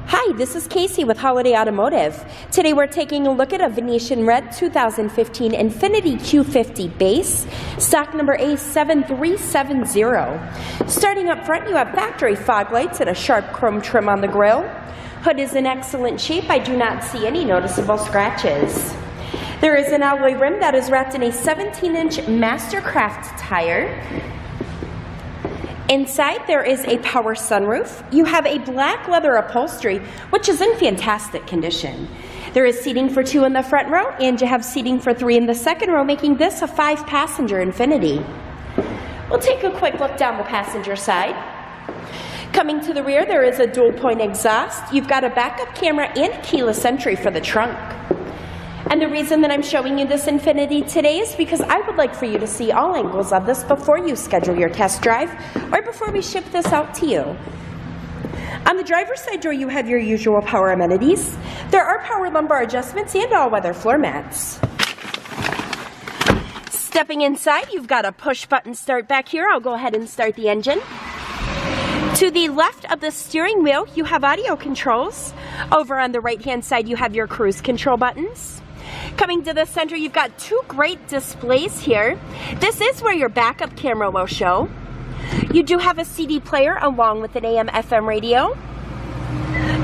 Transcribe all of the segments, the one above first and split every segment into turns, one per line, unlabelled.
Hi, this is Casey with Holiday Automotive. Today we're taking a look at a Venetian Red 2015 Infiniti Q50 base, stock number A7370. Starting up front, you have factory fog lights and a sharp chrome trim on the grille. Hood is in excellent shape. I do not see any noticeable scratches. There is an alloy rim that is wrapped in a 17-inch Mastercraft tire. Inside, there is a power sunroof. You have a black leather upholstery, which is in fantastic condition. There is seating for 2 in the front row, and you have seating for 3 in the second row, making this a 5-passenger Infiniti. We'll take a quick look down the passenger side. Coming to the rear, there is a dual-point exhaust. You've got a backup camera and keyless entry for the trunk. And the reason that I'm showing you this Infiniti today is because I would like for you to see all angles of this before you schedule your test drive or before we ship this out to you. On the driver's side door, you have your usual power amenities. There are power lumbar adjustments and all-weather floor mats. Stepping inside, you've got a push-button start back here. I'll go ahead and start the engine. To the left of the steering wheel, you have audio controls. Over on the right-hand side, you have your cruise control buttons. Coming to the center, you've got 2 great displays here. This is where your backup camera will show. You do have a CD player along with an AM/FM radio.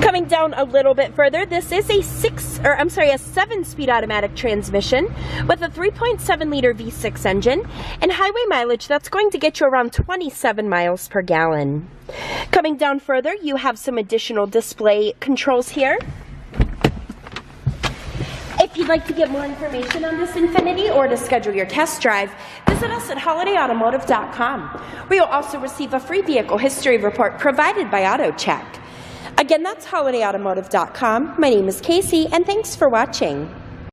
Coming down a little bit further, this is a 7-speed automatic transmission with a 3.7-liter V6 engine and highway mileage that's going to get you around 27 miles per gallon. Coming down further, you have some additional display controls here. If you'd like to get more information on this Infiniti or to schedule your test drive, visit us at holidayautomotive.com, where you'll also receive a free vehicle history report provided by AutoCheck. Again, that's holidayautomotive.com. My name is Casey, and thanks for watching.